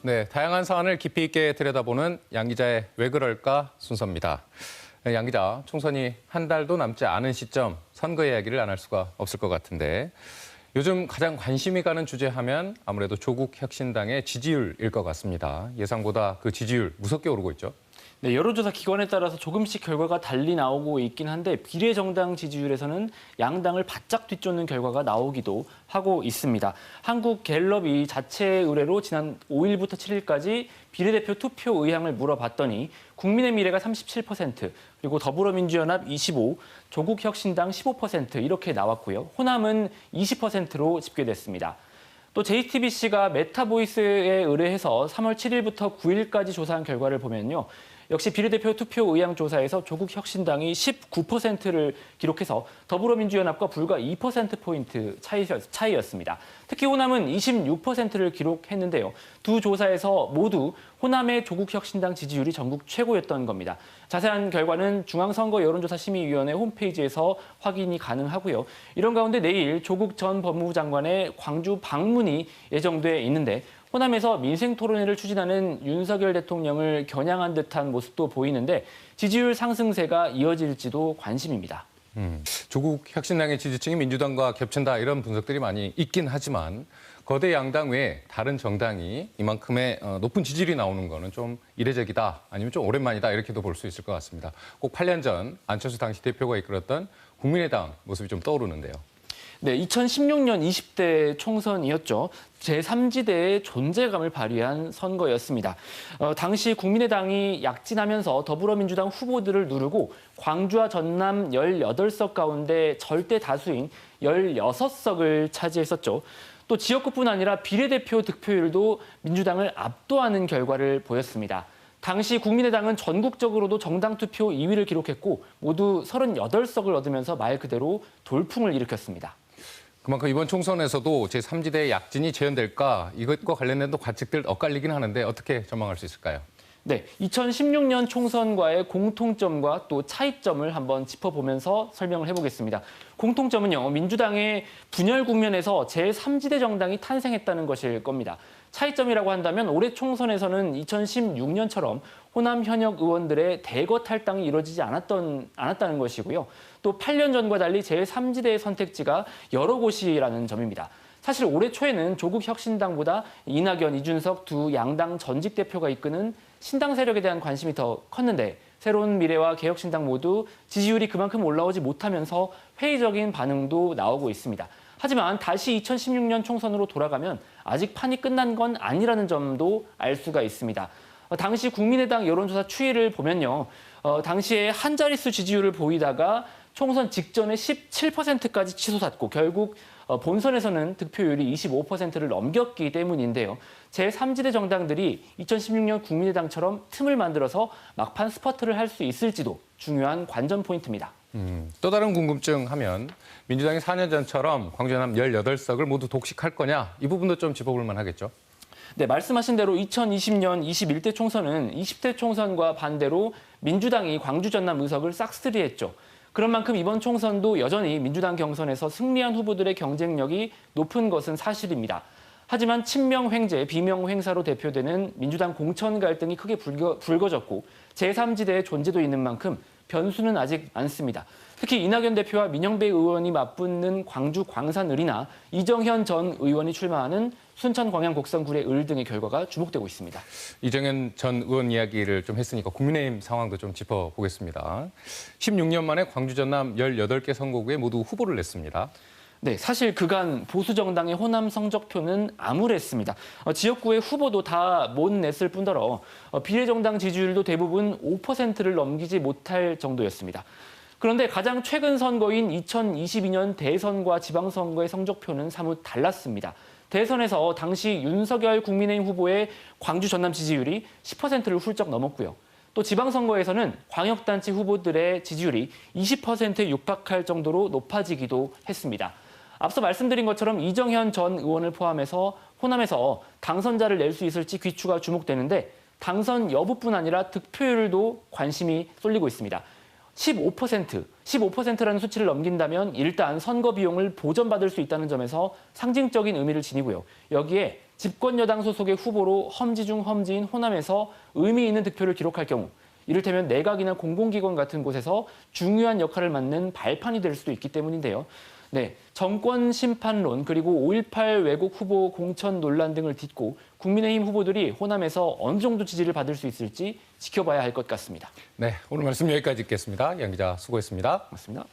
네, 다양한 사안을 깊이 있게 들여다보는 양 기자의 왜 그럴까 순서입니다. 네, 양 기자, 총선이 한 달도 남지 않은 시점 선거 이야기를 안 할 수가 없을 것 같은데 요즘 가장 관심이 가는 주제 하면 아무래도 조국 혁신당의 지지율일 것 같습니다. 예상보다 그 지지율 무섭게 오르고 있죠. 네, 여론조사 기관에 따라서 조금씩 결과가 달리 나오고 있긴 한데 비례정당 지지율에서는 양당을 바짝 뒤쫓는 결과가 나오기도 하고 있습니다. 한국갤럽이 자체 의뢰로 지난 5일부터 7일까지 비례대표 투표 의향을 물어봤더니 국민의 미래가 37%, 그리고 더불어민주연합 25%, 조국혁신당 15% 이렇게 나왔고요. 호남은 20%로 집계됐습니다. 또 JTBC가 메타보이스에 의뢰해서 3월 7일부터 9일까지 조사한 결과를 보면요. 역시 비례대표 투표 의향 조사에서 조국혁신당이 19%를 기록해서 더불어민주연합과 불과 2%포인트 차이였습니다. 특히 호남은 26%를 기록했는데요. 두 조사에서 모두 호남의 조국혁신당 지지율이 전국 최고였던 겁니다. 자세한 결과는 중앙선거 여론조사심의위원회 홈페이지에서 확인이 가능하고요. 이런 가운데 내일 조국 전 법무부 장관의 광주 방문이 예정돼 있는데 호남에서 민생토론회를 추진하는 윤석열 대통령을 겨냥한 듯한 모습도 보이는데 지지율 상승세가 이어질지도 관심입니다. 조국 혁신당의 지지층이 민주당과 겹친다 이런 분석들이 많이 있긴 하지만 거대 양당 외에 다른 정당이 이만큼의 높은 지지율이 나오는 거는 좀 이례적이다 아니면 좀 오랜만이다 이렇게도 볼 수 있을 것 같습니다. 꼭 8년 전 안철수 당시 대표가 이끌었던 국민의당 모습이 좀 떠오르는데요. 네, 2016년 20대 총선이었죠. 제3지대의 존재감을 발휘한 선거였습니다. 당시 국민의당이 약진하면서 더불어민주당 후보들을 누르고 광주와 전남 18석 가운데 절대 다수인 16석을 차지했었죠. 또 지역구뿐 아니라 비례대표 득표율도 민주당을 압도하는 결과를 보였습니다. 당시 국민의당은 전국적으로도 정당 투표 2위를 기록했고 모두 38석을 얻으면서 말 그대로 돌풍을 일으켰습니다. 그만큼 이번 총선에서도 제3지대의 약진이 재현될까 이것과 관련된 또 관측들 엇갈리긴 하는데 어떻게 전망할 수 있을까요? 네, 2016년 총선과의 공통점과 또 차이점을 한번 짚어보면서 설명을 해보겠습니다. 공통점은요, 민주당의 분열 국면에서 제3지대 정당이 탄생했다는 것일 겁니다. 차이점이라고 한다면 올해 총선에서는 2016년처럼 호남 현역 의원들의 대거 탈당이 이루어지지 않았다는 것이고요. 또 8년 전과 달리 제3지대의 선택지가 여러 곳이라는 점입니다. 사실 올해 초에는 조국 혁신당보다 이낙연, 이준석 두 양당 전직 대표가 이끄는 신당 세력에 대한 관심이 더 컸는데 새로운 미래와 개혁신당 모두 지지율이 그만큼 올라오지 못하면서 회의적인 반응도 나오고 있습니다. 하지만 다시 2016년 총선으로 돌아가면 아직 판이 끝난 건 아니라는 점도 알 수가 있습니다. 당시 국민의당 여론조사 추이를 보면요. 당시에 한 자릿수 지지율을 보이다가 총선 직전에 17%까지 치솟았고 결국 본선에서는 득표율이 25%를 넘겼기 때문인데요. 제3지대 정당들이 2016년 국민의당처럼 틈을 만들어서 막판 스퍼트를 할 수 있을지도 중요한 관전 포인트입니다. 또 다른 궁금증 하면 민주당이 4년 전처럼 광주 전남 18석을 모두 독식할 거냐 이 부분도 좀 짚어볼 만하겠죠. 네, 말씀하신 대로 2020년 21대 총선은 20대 총선과 반대로 민주당이 광주 전남 의석을 싹쓸이했죠. 그런 만큼 이번 총선도 여전히 민주당 경선에서 승리한 후보들의 경쟁력이 높은 것은 사실입니다. 하지만 친명 횡재, 비명 횡사로 대표되는 민주당 공천 갈등이 크게 불거졌고 제3지대의 존재도 있는 만큼 변수는 아직 많습니다. 특히 이낙연 대표와 민영배 의원이 맞붙는 광주 광산을이나 이정현 전 의원이 출마하는 순천 광양 곡성구례 을 등의 결과가 주목되고 있습니다. 이정현 전 의원 이야기를 좀 했으니까 국민의힘 상황도 좀 짚어보겠습니다. 16년 만에 광주 전남 18개 선거구에 모두 후보를 냈습니다. 네, 사실 그간 보수정당의 호남 성적표는 암울했습니다. 지역구의 후보도 다 못 냈을 뿐더러 비례정당 지지율도 대부분 5%를 넘기지 못할 정도였습니다. 그런데 가장 최근 선거인 2022년 대선과 지방선거의 성적표는 사뭇 달랐습니다. 대선에서 당시 윤석열 국민의힘 후보의 광주 전남 지지율이 10%를 훌쩍 넘었고요. 또 지방선거에서는 광역단체 후보들의 지지율이 20%에 육박할 정도로 높아지기도 했습니다. 앞서 말씀드린 것처럼 이정현 전 의원을 포함해서 호남에서 당선자를 낼 수 있을지 귀추가 주목되는데 당선 여부뿐 아니라 득표율도 관심이 쏠리고 있습니다. 15%라는 수치를 넘긴다면 일단 선거 비용을 보전받을 수 있다는 점에서 상징적인 의미를 지니고요. 여기에 집권 여당 소속의 후보로 험지 중 험지인 호남에서 의미 있는 득표를 기록할 경우 이를테면 내각이나 공공기관 같은 곳에서 중요한 역할을 맡는 발판이 될 수도 있기 때문인데요. 네, 정권 심판론 그리고 5.18 왜곡 후보 공천 논란 등을 딛고 국민의힘 후보들이 호남에서 어느 정도 지지를 받을 수 있을지 지켜봐야 할 것 같습니다. 네, 오늘 말씀 여기까지 듣겠습니다. 양 기자 수고했습니다. 맞습니다.